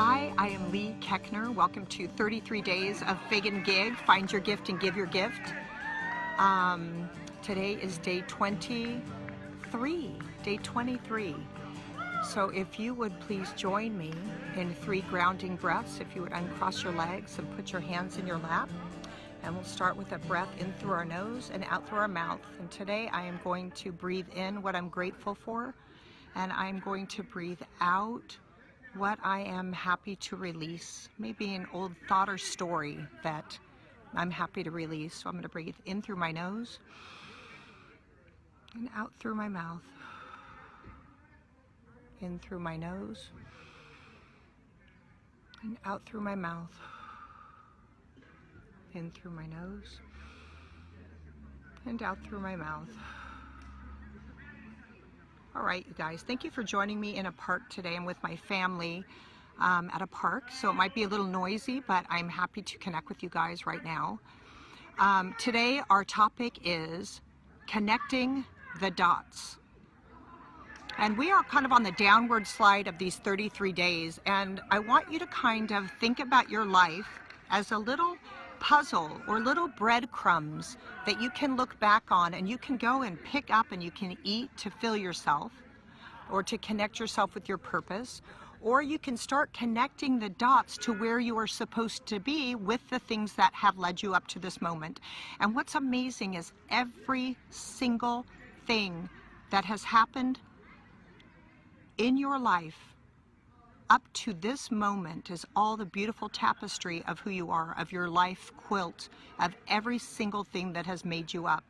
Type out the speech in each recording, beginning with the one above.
Hi, I am Leigh Koechner. Welcome to 33 Days of FYG GYG. Find your gift and give your gift. Today is day 23. So if you would please join me in 3 grounding breaths. If you would uncross your legs and put your hands in your lap. And we'll start with a breath in through our nose and out through our mouth. And today I am going to breathe in what I'm grateful for. And I'm going to breathe out what I am happy to release. Maybe an old thought or story that I'm happy to release. So I'm going to breathe in through my nose and out through my mouth. In through my nose and out through my mouth. In through my nose and out through my mouth. All right, you guys, thank you for joining me in a park today. I'm with my family at a park, so it might be a little noisy, but I'm happy to connect with you guys right now. Today, our topic is connecting the dots. And we are kind of on the downward slide of these 33 days, and I want you to kind of think about your life as a little puzzle or little breadcrumbs that you can look back on and you can go and pick up and you can eat to fill yourself or to connect yourself with your purpose, or you can start connecting the dots to where you are supposed to be with the things that have led you up to this moment. And what's amazing is every single thing that has happened in your life up to this moment is all the beautiful tapestry of who you are, of your life quilt, of every single thing that has made you up.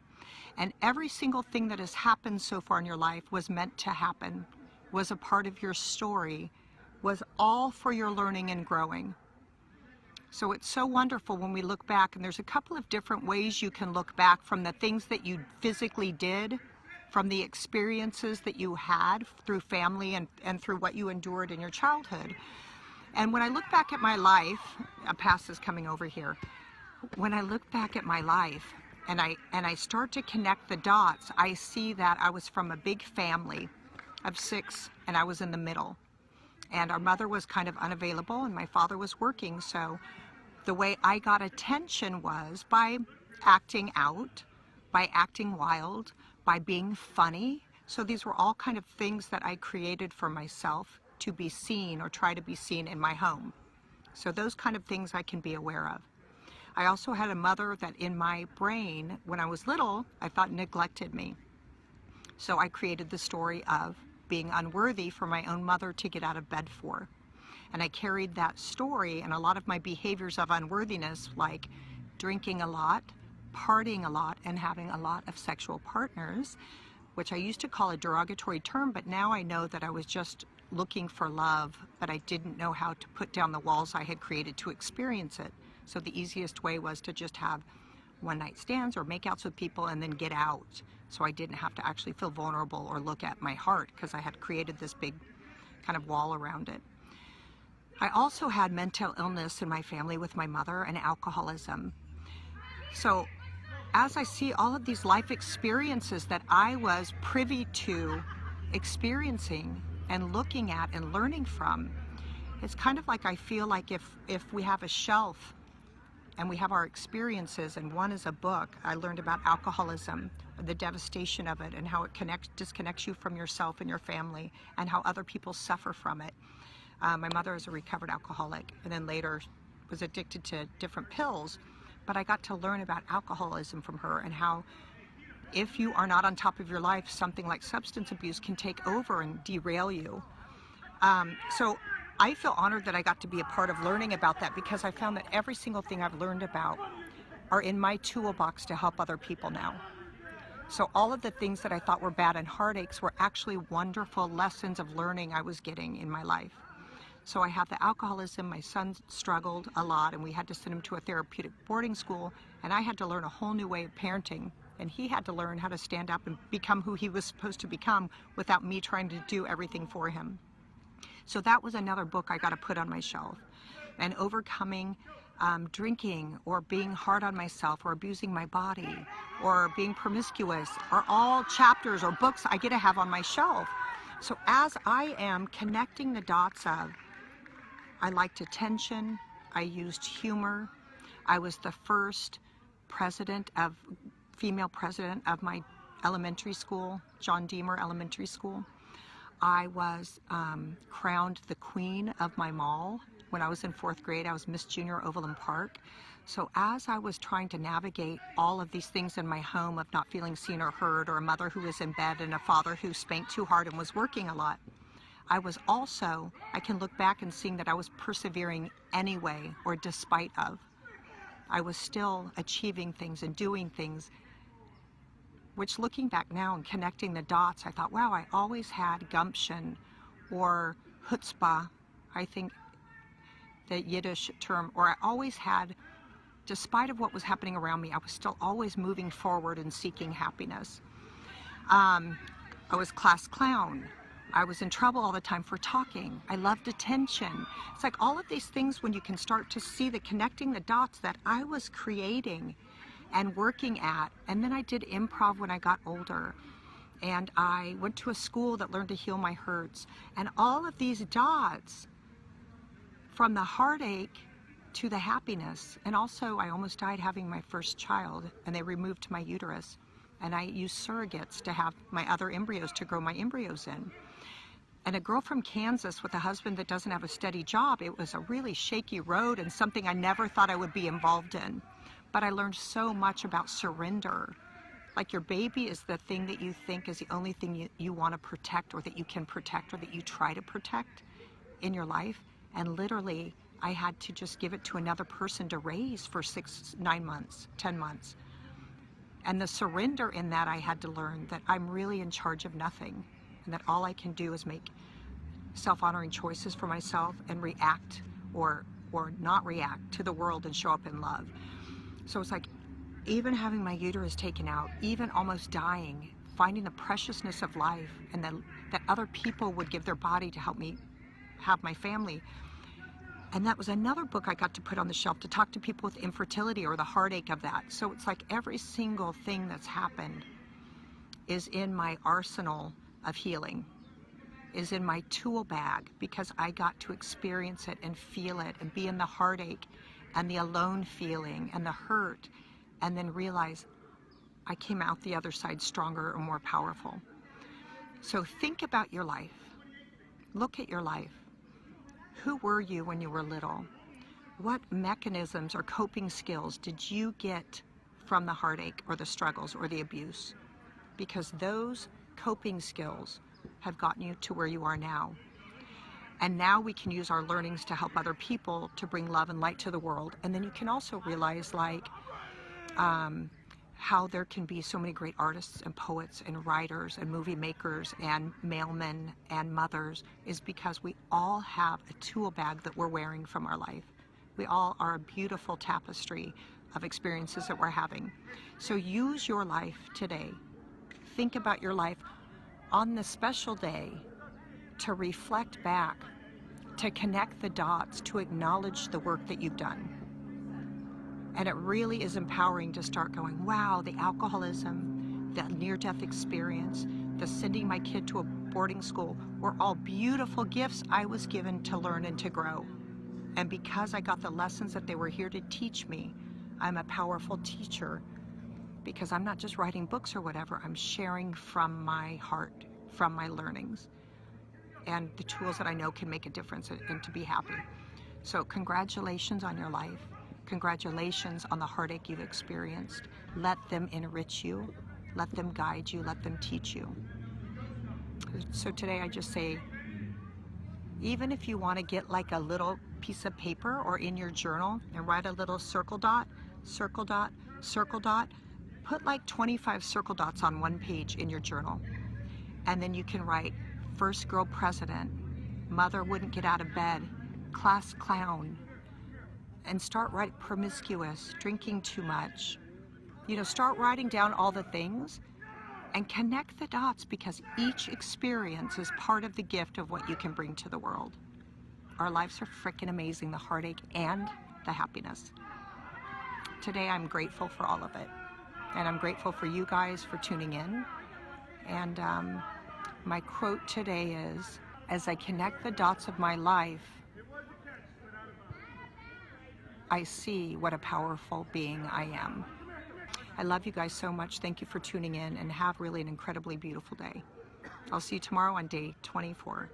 And every single thing that has happened so far in your life was meant to happen, was a part of your story, was all for your learning and growing. So it's so wonderful when we look back, and there's a couple of different ways you can look back from the things that you physically did, from the experiences that you had through family and through what you endured in your childhood. And when I look back at my life, a past is coming over here. When I look back at my life and I start to connect the dots, I see that I was from a big family of 6 and I was in the middle. And our mother was kind of unavailable and my father was working. So the way I got attention was by acting out, by acting wild, by being funny. So these were all kind of things that I created for myself to be seen or try to be seen in my home. So those kind of things I can be aware of. I also had a mother that in my brain, when I was little, I thought neglected me. So I created the story of being unworthy for my own mother to get out of bed for. And I carried that story and a lot of my behaviors of unworthiness, like drinking a lot, partying a lot, and having a lot of sexual partners, which I used to call a derogatory term, but now I know that I was just looking for love, but I didn't know how to put down the walls I had created to experience it. So the easiest way was to just have one-night stands or make-outs with people and then get out. So I didn't have to actually feel vulnerable or look at my heart because I had created this big kind of wall around it. I also had mental illness in my family with my mother and alcoholism. So as I see all of these life experiences that I was privy to experiencing and looking at and learning from, it's kind of like I feel like if we have a shelf and we have our experiences, and one is a book. I learned about alcoholism, the devastation of it, and how it disconnects you from yourself and your family, and how other people suffer from it. My mother is a recovered alcoholic, and then later was addicted to different pills. But I got to learn about alcoholism from her and how if you are not on top of your life, something like substance abuse can take over and derail you. So I feel honored that I got to be a part of learning about that, because I found that every single thing I've learned about are in my toolbox to help other people now. So all of the things that I thought were bad and heartaches were actually wonderful lessons of learning I was getting in my life. So I have the alcoholism, my son struggled a lot and we had to send him to a therapeutic boarding school, and I had to learn a whole new way of parenting, and he had to learn how to stand up and become who he was supposed to become without me trying to do everything for him. So that was another book I got to put on my shelf. And overcoming drinking or being hard on myself or abusing my body or being promiscuous are all chapters or books I get to have on my shelf. So as I am connecting the dots of I liked attention. I used humor. I was the first female president of my elementary school, John Deemer Elementary School. I was crowned the queen of my mall. When I was in 4th grade, I was Miss Junior Overland Park. So as I was trying to navigate all of these things in my home of not feeling seen or heard, or a mother who was in bed and a father who spanked too hard and was working a lot, I can look back and seeing that I was persevering anyway, or despite of. I was still achieving things and doing things, which looking back now and connecting the dots, I thought, wow, I always had gumption or chutzpah, I think the Yiddish term, or I always had, despite of what was happening around me, I was still always moving forward and seeking happiness. I was class clown. I was in trouble all the time for talking. I loved attention. It's like all of these things, when you can start to see the connecting the dots that I was creating and working at. And then I did improv when I got older. And I went to a school that learned to heal my hurts. And all of these dots, from the heartache to the happiness. And also, I almost died having my first child, and they removed my uterus. And I used surrogates to have my other embryos to grow my embryos in. And a girl from Kansas with a husband that doesn't have a steady job, it was a really shaky road and something I never thought I would be involved in. But I learned so much about surrender. Like, your baby is the thing that you think is the only thing you want to protect, or that you can protect, or that you try to protect in your life. And literally, I had to just give it to another person to raise for 6, 9 months, 10 months. And the surrender in that, I had to learn that I'm really in charge of nothing, and that all I can do is make self-honoring choices for myself and react or not react to the world and show up in love. So it's like, even having my uterus taken out, even almost dying, finding the preciousness of life, and that other people would give their body to help me have my family. And that was another book I got to put on the shelf, to talk to people with infertility or the heartache of that. So it's like every single thing that's happened is in my arsenal of healing, is in my tool bag, because I got to experience it and feel it and be in the heartache and the alone feeling and the hurt, and then realize I came out the other side stronger or more powerful. So think about your life. Look at your life. Who were you when you were little? What mechanisms or coping skills did you get from the heartache or the struggles or the abuse? Because those coping skills have gotten you to where you are now. And now we can use our learnings to help other people, to bring love and light to the world. And then you can also realize, like, how there can be so many great artists and poets and writers and movie makers and mailmen and mothers, is because we all have a tool bag that we're wearing from our life. We all are a beautiful tapestry of experiences that we're having. So use your life today. Think about your life on this special day, to reflect back, to connect the dots, to acknowledge the work that you've done. And it really is empowering to start going, wow, the alcoholism, the near-death experience, the sending my kid to a boarding school were all beautiful gifts I was given to learn and to grow. And because I got the lessons that they were here to teach me, I'm a powerful teacher, because I'm not just writing books or whatever, I'm sharing from my heart, from my learnings, and the tools that I know can make a difference and to be happy. So congratulations on your life. Congratulations on the heartache you've experienced. Let them enrich you. Let them guide you. Let them teach you. So today I just say, even if you want to get like a little piece of paper or in your journal and write a little circle dot, circle dot, circle dot, put like 25 circle dots on one page in your journal. And then you can write, first girl president, mother wouldn't get out of bed, class clown, and start writing promiscuous, drinking too much. You know, start writing down all the things and connect the dots, because each experience is part of the gift of what you can bring to the world. Our lives are freaking amazing, the heartache and the happiness. Today I'm grateful for all of it. And I'm grateful for you guys for tuning in. And my quote today is, as I connect the dots of my life, I see what a powerful being I am. I love you guys so much. Thank you for tuning in, and have really an incredibly beautiful day. I'll see you tomorrow on day 24.